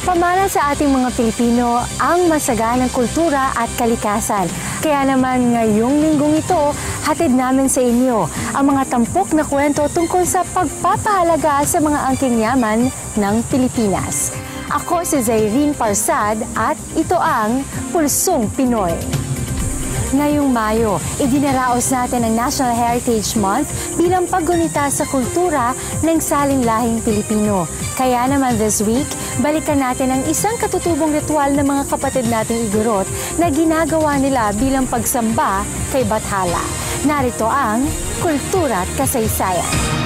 Pamana sa ating mga Pilipino ang masaganang kultura at kalikasan. Kaya naman ngayong linggong ito, hatid namin sa inyo ang mga tampok na kwento tungkol sa pagpapahalaga sa mga angking yaman ng Pilipinas. Ako si Zairine Parsad at ito ang Pulsong Pinoy. Ngayong Mayo, idinaraos natin ang National Heritage Month bilang paggunita sa kultura ng saling-lahing Pilipino. Kaya naman this week, balikan natin ang isang katutubong ritual ng mga kapatid nating Igorot na ginagawa nila bilang pagsamba kay Bathala. Narito ang Kultura at Kasaysayan.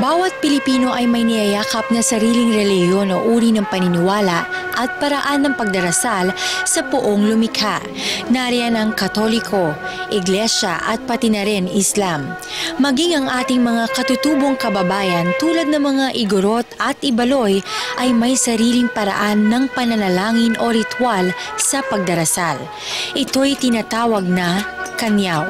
Bawat Pilipino ay may niyayakap na sariling relihiyon o uri ng paniniwala at paraan ng pagdarasal sa poong lumikha. Nariyan ang Katoliko, Iglesia at pati na rin Islam. Maging ang ating mga katutubong kababayan tulad ng mga Igorot at Ibaloy ay may sariling paraan ng pananalangin o ritual sa pagdarasal. Ito'y tinatawag na kanyaw.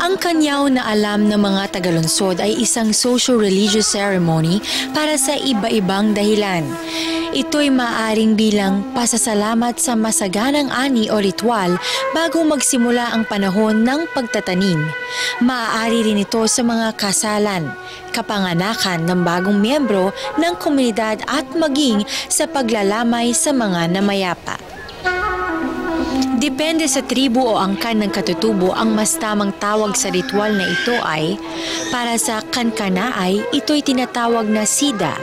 Ang kanyaw na alam ng mga Tagalunsod ay isang socio-religious ceremony para sa iba-ibang dahilan. Ito'y maaaring bilang pasasalamat sa masaganang ani o ritual bago magsimula ang panahon ng pagtatanim. Maaari rin ito sa mga kasalan, kapanganakan ng bagong miyembro ng komunidad at maging sa paglalamay sa mga namayapa. Depende sa tribu o angkan ng katutubo ang mas tamang tawag sa ritual na ito ay, para sa Kankanaay, ito'y tinatawag na sida.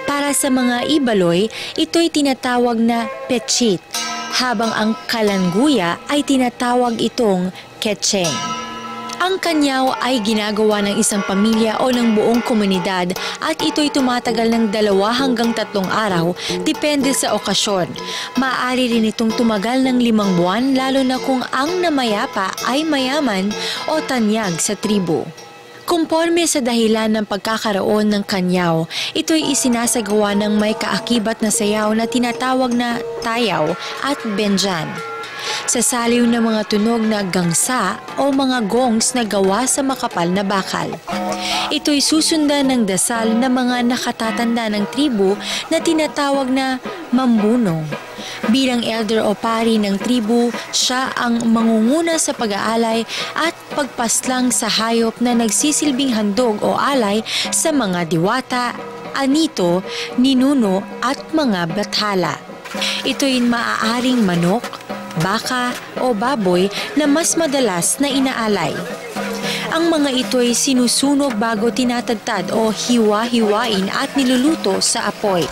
Para sa mga Ibaloy, ito'y tinatawag na petchit, habang ang Kalanguya ay tinatawag itong ketcheng. Ang kanyaw ay ginagawa ng isang pamilya o ng buong komunidad at ito'y tumatagal ng 2 hanggang 3 araw, depende sa okasyon. Maaari rin itong tumagal ng 5 buwan lalo na kung ang namayapa ay mayaman o tanyag sa tribo. Kumporme sa dahilan ng pagkakaroon ng kanyaw, ito'y isinasagawa ng may kaakibat na sayaw na tinatawag na tayaw at benjan. Sa saliw ng mga tunog na gangsa o mga gongs na gawa sa makapal na bakal. Ito'y susundan ng dasal ng mga nakatatanda ng tribu na tinatawag na mambunong. Bilang elder o pari ng tribu, siya ang mangunguna sa pag-aalay at pagpaslang sa hayop na nagsisilbing handog o alay sa mga diwata, anito, ninuno at mga bathala. Ito'y maaaring manok, baka o baboy na mas madalas na inaalay. Ang mga ito'y sinusunog bago tinatadtad o hiwa-hiwain at niluluto sa apoy.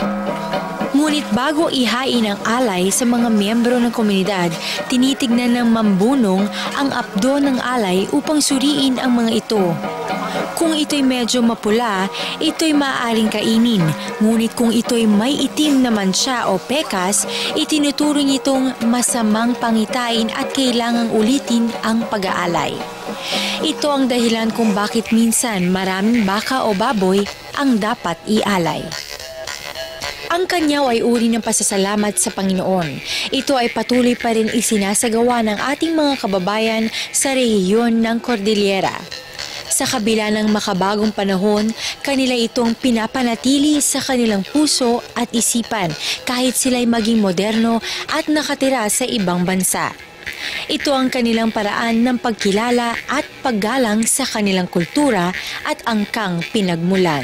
Ngunit bago ihain ang alay sa mga miyembro ng komunidad, tinitignan ng mambunong ang apdo ng alay upang suriin ang mga ito. Kung ito'y medyo mapula, ito'y maaaring kainin. Ngunit kung ito'y may itim na mansya o pekas, itinuturing itong masamang pangitain at kailangang ulitin ang pag-aalay. Ito ang dahilan kung bakit minsan maraming baka o baboy ang dapat ialay. Ang kanyaw ay uri ng pasasalamat sa Panginoon. Ito ay patuloy pa rin isinasagawa ng ating mga kababayan sa rehiyon ng Cordillera. Sa kabila ng makabagong panahon, kanila itong pinapanatili sa kanilang puso at isipan kahit sila'y maging moderno at nakatira sa ibang bansa. Ito ang kanilang paraan ng pagkilala at paggalang sa kanilang kultura at angkang pinagmulan.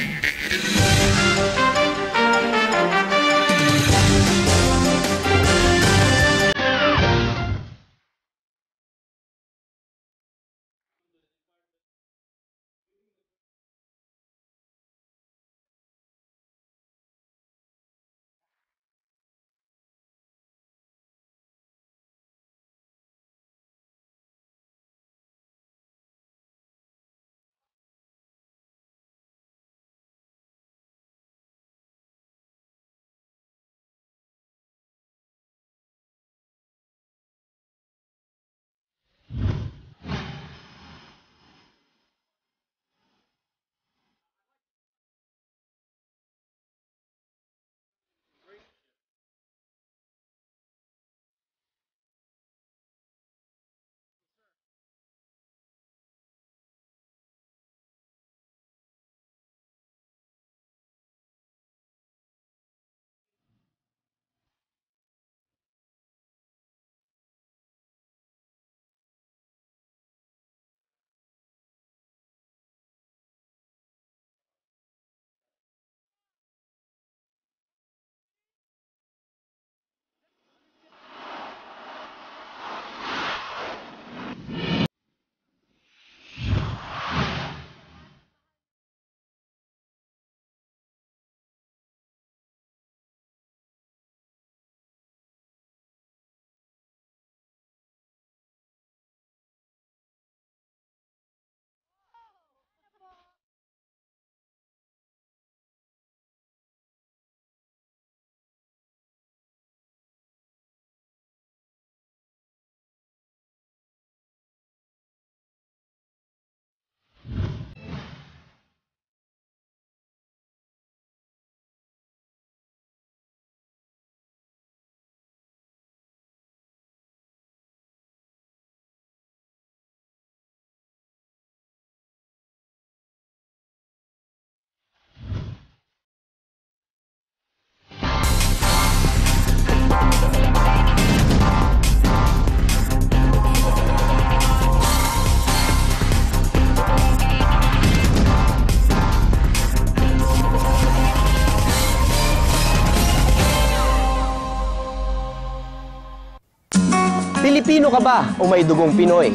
Pilipino ka ba o may dugong Pinoy?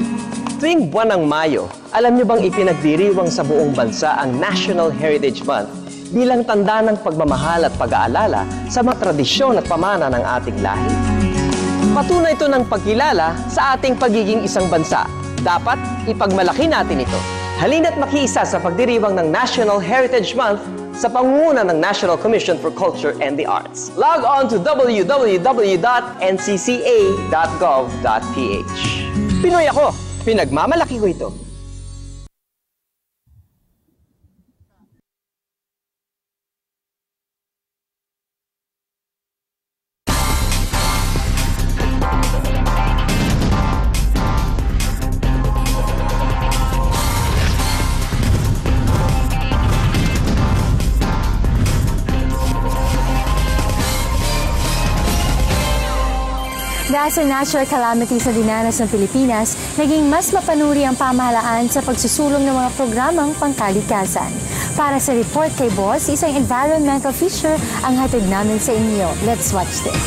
Tuwing buwan ng Mayo, alam niyo bang ipinagdiriwang sa buong bansa ang National Heritage Month bilang tanda ng pagmamahal at pag-aalala sa mga tradisyon at pamana ng ating lahi? Patunay ito ng pagkilala sa ating pagiging isang bansa. Dapat ipagmalaki natin ito. Halina't makiisa sa pagdiriwang ng National Heritage Month sa pangunguna ng National Commission for Culture and the Arts. Log on to www.ncca.gov.ph. Pinoy ako, pinagmamalaki ko ito. Dahil sa natural calamities na dinanas ng Pilipinas, naging mas mapanuri ang pamahalaan sa pagsusulong ng mga programang pangkalikasan. Para sa report kay Boss, isang environmental feature ang hatid namin sa inyo. Let's watch this.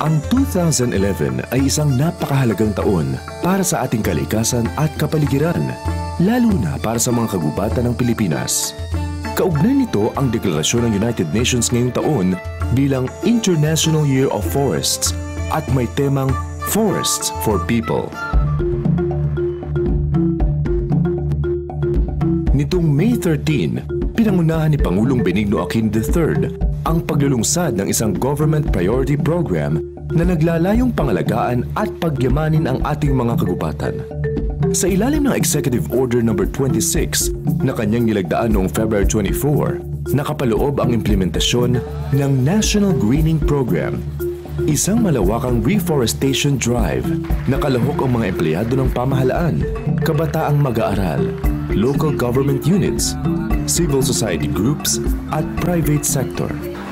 Ang 2011 ay isang napakahalagang taon para sa ating kalikasan at kapaligiran, lalo na para sa mga kagubatan ng Pilipinas. Kaugnay nito ang deklarasyon ng United Nations ngayong taon bilang International Year of Forests at may temang Forests for People. Nitong May 13, pinangunahan ni Pangulong Benigno Aquino III ang paglulungsad ng isang government priority program na naglalayong pangalagaan at pagyamanin ang ating mga kagubatan. Sa ilalim ng Executive Order No. 26 na kanyang nilagdaan noong February 24, nakapaloob ang implementasyon ng National Greening Program, isang malawakang reforestation drive na kalahok ang mga empleyado ng pamahalaan, kabataang mag-aaral, local government units, civil society groups at private sector.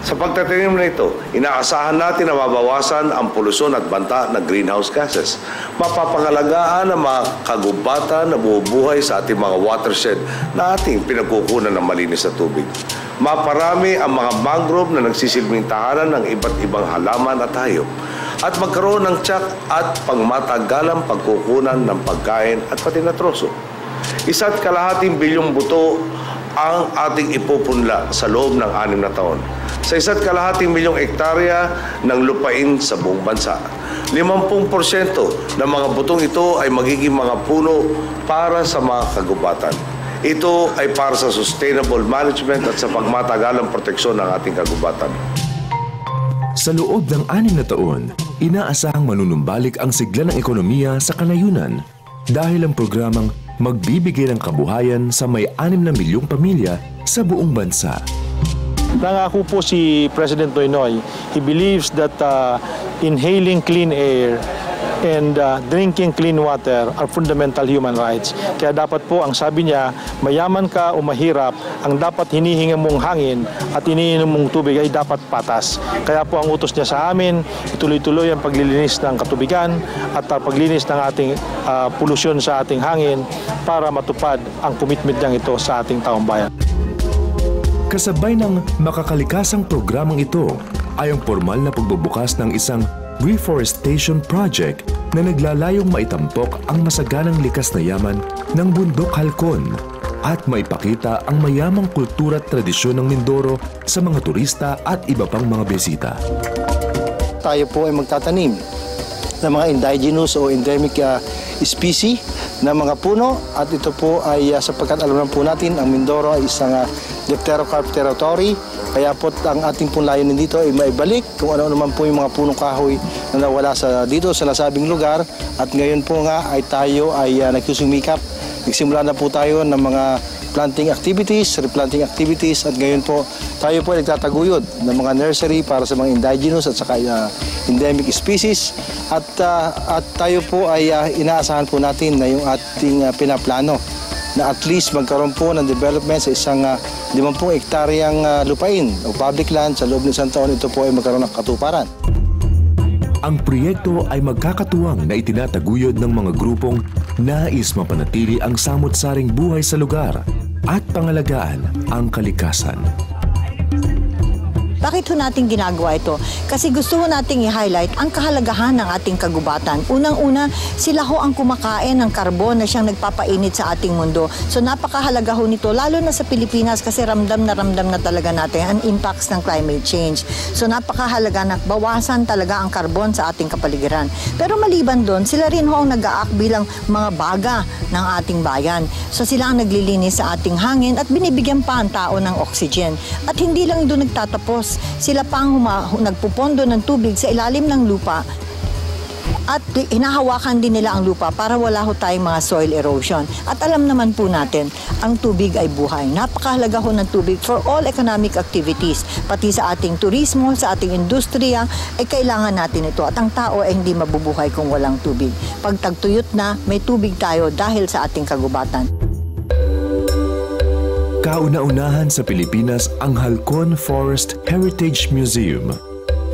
Sa pagtatanim na ito, inaasahan natin na mabawasan ang polusyon at banta ng greenhouse gases. Mapapangalagaan ang mga kagubatan na bubuhay sa ating mga watershed na ating pinagkukunan ng malinis na tubig. Maparami ang mga mangrove na nagsisilbing tahanan ng iba't ibang halaman at hayop. At magkaroon ng tiyak at pangmatagalang pagkukunan ng pagkain at pati na troso. 1.5 bilyong buto ang ating ipupunla sa loob ng 6 na taon sa 1.5 milyong hektarya ng lupain sa buong bansa. 50% ng mga butong ito ay magiging mga puno para sa mga kagubatan. Ito ay para sa sustainable management at sa pagmatagalang proteksyon ng ating kagubatan. Sa loob ng 6 na taon, inaasahang manunumbalik ang sigla ng ekonomiya sa kanayunan dahil ang programang magbibigay ng kabuhayan sa may 6 na milyong pamilya sa buong bansa. Nangako po si President Noynoy, he believes that inhaling clean air and drinking clean water are fundamental human rights. Kaya dapat po, ang sabi niya, mayaman ka o mahirap, ang dapat hinihinga mong hangin at iniinom mong tubig ay dapat patas. Kaya po ang utos niya sa amin, ituloy-tuloy ang paglilinis ng katubigan at paglinis ng ating polusyon sa ating hangin para matupad ang commitment niyang ito sa ating taong bayan. Kasabay ng makakalikasang programang ito ay ang formal na pagbubukas ng isang reforestation project na naglalayong maitampok ang masaganang likas na yaman ng bundok halkon at maipakita ang mayamang kultura at tradisyon ng Mindoro sa mga turista at iba pang mga bisita. Tayo po ay magtatanim ng mga indigenous o endemic species na mga puno at ito po ay sapagkat alam na po natin ang Mindoro ay isang Dipterocarp territory, kaya po ang ating pong layunin dito ay maibalik kung ano naman po yung mga punong kahoy na nawala dito sa nasabing lugar at ngayon po nga ay tayo ay nagsusumikap. Nagsimula na po tayo ng mga planting activities, replanting activities at ngayon po tayo po ay nagtataguyod ng mga nursery para sa mga indigenous at saka endemic species at tayo po ay inaasahan po natin na yung ating pinaplano na at least magkaroon po ng development sa isang 50 hektaryang lupain o public land sa loob ng isang taon. Ito po ay magkaroon ng katuparan. Ang proyekto ay magkakatuwang na itinataguyod ng mga grupong nais mapanatili ang samot-saring buhay sa lugar at pangalagaan ang kalikasan. Bakit ho natin ginagawa ito? Kasi gusto ho nating i-highlight ang kahalagahan ng ating kagubatan. Unang-una, sila ho ang kumakain ng karbon na siyang nagpapainit sa ating mundo. So napakahalaga ho nito, lalo na sa Pilipinas kasi ramdam na talaga natin ang impacts ng climate change. So napakahalaga na bawasan talaga ang karbon sa ating kapaligiran. Pero maliban doon, sila rin ho ang nag-aak bilang mga baga ng ating bayan. So sila ang naglilinis sa ating hangin at binibigyan pa ang tao ng oxygen. At hindi lang doon nagtatapos. Sila pang nagpupondo ng tubig sa ilalim ng lupa at hinahawakan din nila ang lupa para wala ho tayong mga soil erosion. At alam naman po natin, ang tubig ay buhay. Napakahalaga ho ng tubig for all economic activities. Pati sa ating turismo, sa ating industriya, ay kailangan natin ito. At ang tao ay hindi mabubuhay kung walang tubig. Pag tagtuyot na, may tubig tayo dahil sa ating kagubatan. Kauna-unahan sa Pilipinas ang Halcon Forest Heritage Museum.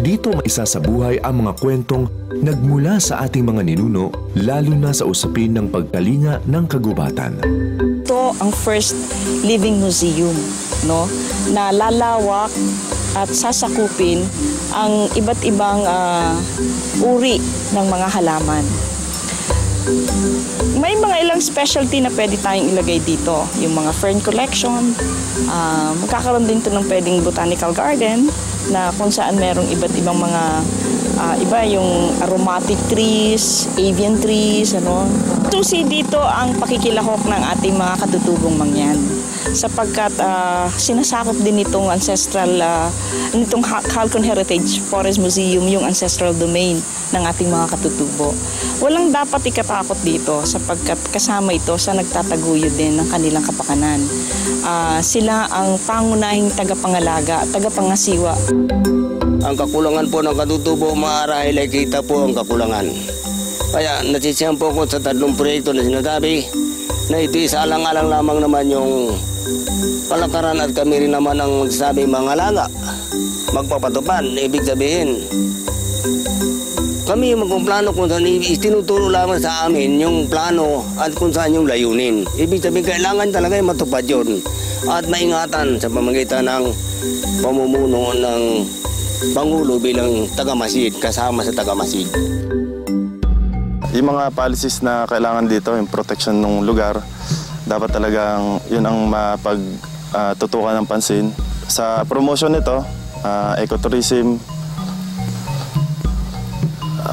Dito maisasabuhay ang mga kwentong nagmula sa ating mga ninuno, lalo na sa usapin ng pagkalinga ng kagubatan. Ito ang first living museum, no, na lalawak at sasakupin ang iba't ibang uri ng mga halaman. May mga ilang specialty na pwede tayong ilagay dito. Yung mga fern collection, magkakaroon din ito ng pwedeng botanical garden na kung saan merong iba't ibang mga iba yung aromatic trees, avian trees, ano. Tusi dito ang pakikilahok ng ating mga katutubong mangyan sapagkat sinasakop din nitong ancestral, nitong Halcon Heritage Forest Museum yung ancestral domain ng ating mga katutubo. Walang dapat ikatakot dito sapagkat kasama ito sa nagtataguyod din ng kanilang kapakanan. Sila ang pangunahing tagapangalaga at tagapangasiwa. Ang kakulangan po ng katutubo, maarahil ay kita po ang kakulangan. Kaya nasisiyahan po ko sa tatlong proyekto na sinasabi na ito isa alang-alang lamang naman yung palakaran at kami rin naman ang magsasabi mga alaga. Magpapatupan, ibig sabihin, kami yung magplano kung saan itinuturo lamang sa amin yung plano at kung saan yung layunin. Ibig sabihin, kailangan talaga yung matupad yun at maingatan sa pamamagitan ng pamumuno ng Pangulo bilang taga-Masid, kasama sa taga-Masid. Yung mga policies na kailangan dito, yung protection ng lugar, dapat talagang yun ang mapagtutukan ng pansin. Sa promotion nito, ecotourism,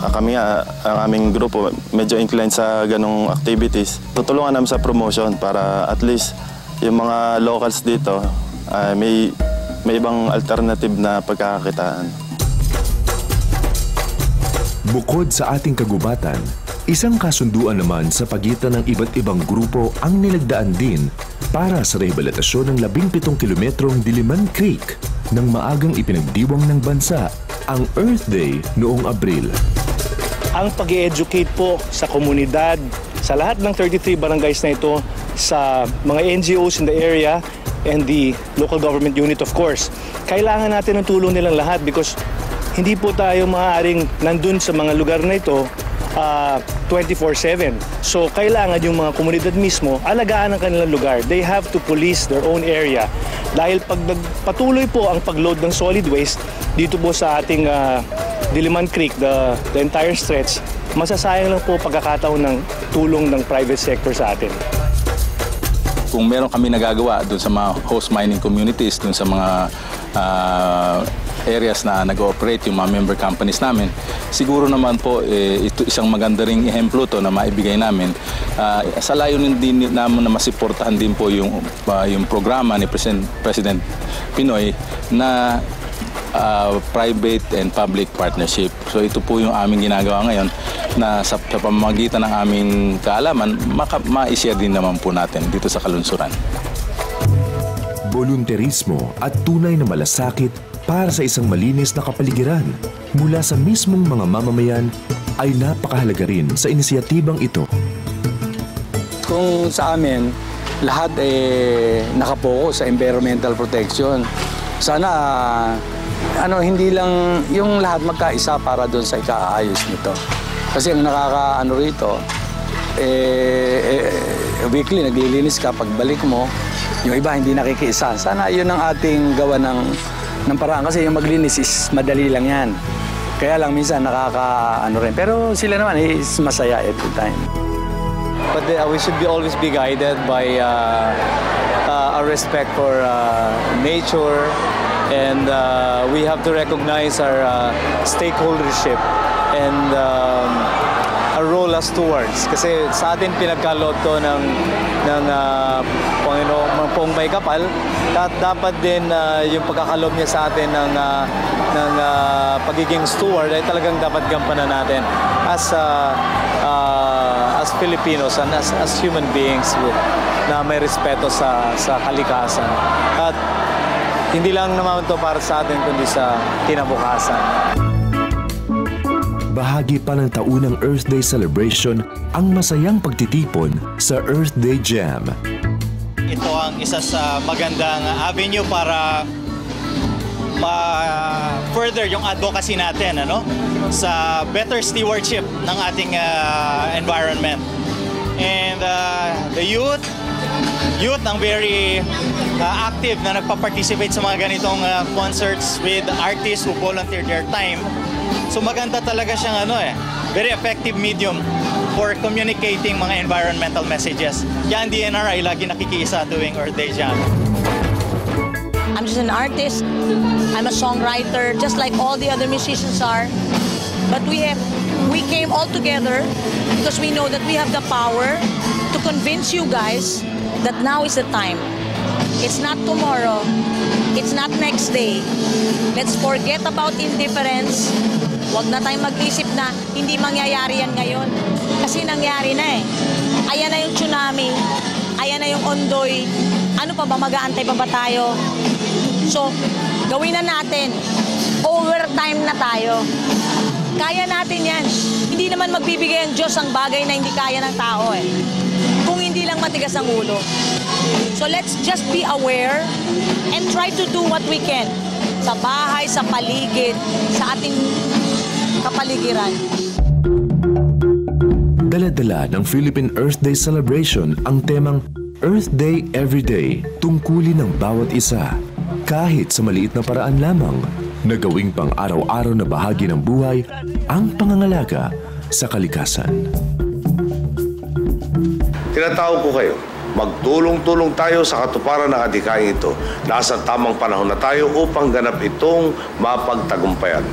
kami nga, ang aming grupo, medyo inclined sa ganong activities. Tutulungan namin sa promotion para at least yung mga locals dito may ibang alternative na pagkakakitaan. Bukod sa ating kagubatan, isang kasunduan naman sa pagitan ng iba't ibang grupo ang nilagdaan din para sa rehabilitasyon ng 17 kilometrong Diliman Creek nang maagang ipinagdiwang ng bansa ang Earth Day noong Abril. Ang pag-i-educate po sa komunidad, sa lahat ng 33 barangays na ito, sa mga NGOs in the area, and the local government unit of course. Kailangan natin ng tulong nilang lahat because hindi po tayo maaaring nandun sa mga lugar na ito 24/7. So kailangan yung mga komunidad mismo alagaan ang kanilang lugar. They have to police their own area. Dahil pag patuloy po ang pag-load ng solid waste dito po sa ating Diliman Creek, the entire stretch, masasayang lang po pagkakataon ng tulong ng private sector sa atin. Kung meron kami nagagawa doon sa mga host mining communities, doon sa mga areas na nag-ooperate yung mga member companies namin, siguro naman po ito isang maganda ring ehemplo to na maibigay namin. Sa layunin din namin na masiportahan din po yung programa ni President Pinoy na private and public partnership. So ito po yung aming ginagawa ngayon na sa pamamagitan ng aming kaalaman, ma-share din naman po natin dito sa kalunsuran. Volunterismo at tunay na malasakit para sa isang malinis na kapaligiran mula sa mismong mga mamamayan ay napakahalaga rin sa inisyatibang ito. Kung sa amin, lahat nakapokus sa environmental protection. Sana hindi lang yung lahat magkaisa para doon sa ikaayos nito. Kasi ang rito, weekly naglilinis ka, pagbalik mo, yung iba hindi nakikiisa. Sana yun ang ating gawa ng paraan. Kasi yung maglinis is madali lang yan. Kaya lang minsan rin. Pero sila naman is masaya every time. But we should always be guided by a respect for nature, and we have to recognize our stakeholdership and our role as stewards. Kasi sa atin pinagkaloob to ng Panginoon pong may kapal, at dapat din yung pagkakaloob niya sa atin ng pagiging steward ay talagang dapat gampanan natin as Filipinos and as human beings na may respeto sa kalikasan. At hindi lang naman ito para sa atin kundi sa kinabukasan. Bahagi pa ng taunang Earth Day celebration ang masayang pagtitipon sa Earth Day Jam. Ito ang isa sa magandang avenue para further yung advocacy natin sa better stewardship ng ating environment. And the youth ang very active na nagpa-participate sa mga ganitong concerts with artists who volunteer their time. So maganda talaga siyang very effective medium for communicating mga environmental messages. Yan DNR ay lagi nakikiisa tuwing Earth Day Jam. I'm just an artist. I'm a songwriter, just like all the other musicians are. But we came all together because we know that we have the power to convince you guys that now is the time. It's not tomorrow. It's not next day. Let's forget about indifference. Huwag na tayong mag-isip na hindi mangyayari yan ngayon. Kasi nangyari na Ayan na yung tsunami. Ayan na yung ondoy. Ano pa ba? Mag-aantay pa ba tayo? So, gawin na natin. Overtime na tayo. Kaya natin yan. Hindi naman magbibigay ang Diyos ang bagay na hindi kaya ng tao Kung hindi lang matigas ang ulo. So let's just be aware and try to do what we can. Sa bahay, sa paligid, sa ating kapaligiran. Dala-dala ng Philippine Earth Day celebration ang temang Earth Day Every Day, tungkulin ng bawat isa. Kahit sa maliit na paraan lamang, na gawing pang-araw-araw na bahagi ng buhay ang pangangalaga sa kalikasan. Tinatawag ko kayo, magtulong-tulong tayo sa katuparan ng adhikain ito. Nasa tamang panahon na tayo upang ganap itong mapagtagumpayan.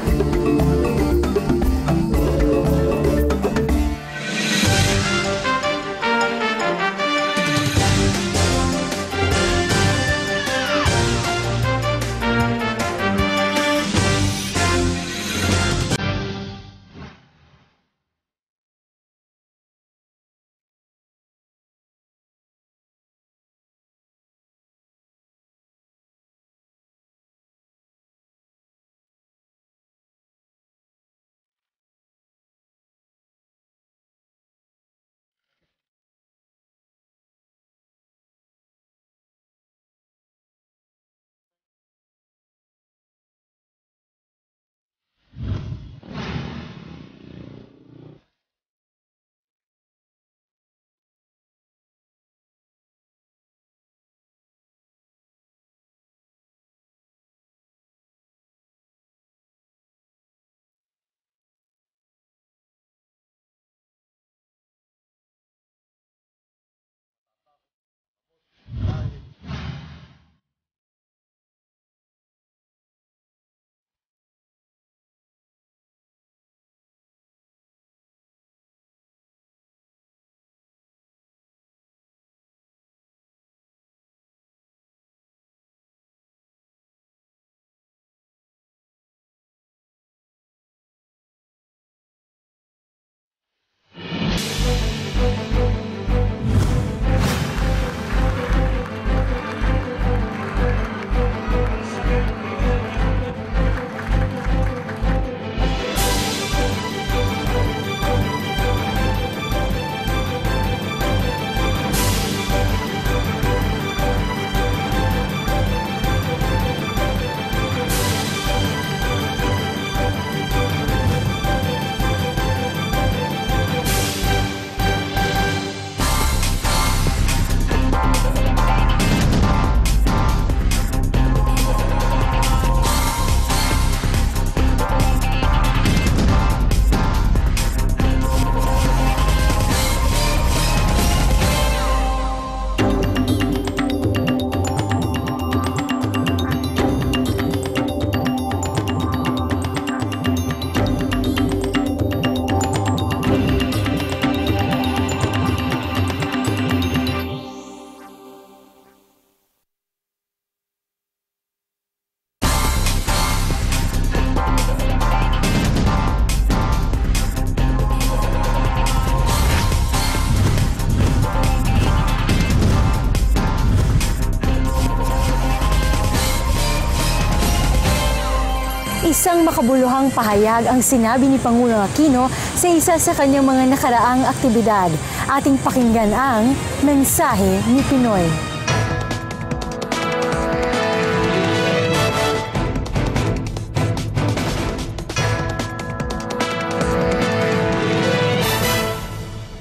Isang makabuluhang pahayag ang sinabi ni Pangulong Aquino sa isa sa kanyang mga nakaraang aktibidad. Ating pakinggan ang mensahe ni Pinoy.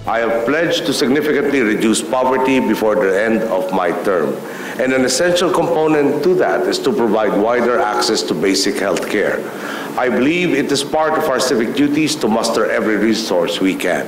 I have pledged to significantly reduce poverty before the end of my term. And an essential component to that is to provide wider access to basic health care. I believe it is part of our civic duties to muster every resource we can,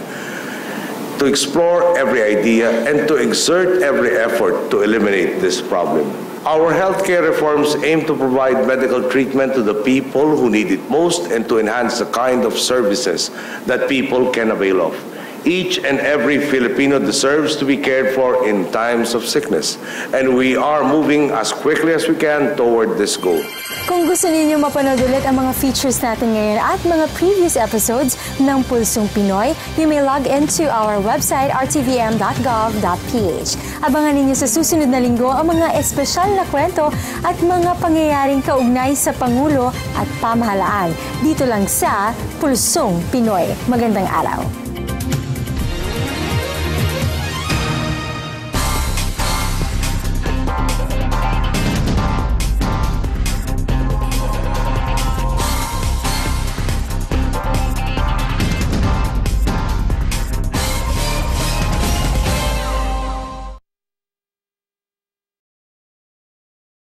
to explore every idea, and to exert every effort to eliminate this problem. Our healthcare reforms aim to provide medical treatment to the people who need it most and to enhance the kind of services that people can avail of. Each and every Filipino deserves to be cared for in times of sickness, and we are moving as quickly as we can toward this goal. Kung gusto ninyo mapanood ulit ang mga features natin ngayon at mga previous episodes ng Pulsong Pinoy, you may log into our website rtvm.gov.ph. Abangan ninyo sa susunod na linggo ang mga espesyal na kwento at mga pangyayaring kaugnay sa Pangulo at pamahalaan. Dito lang sa Pulsong Pinoy. Magandang araw.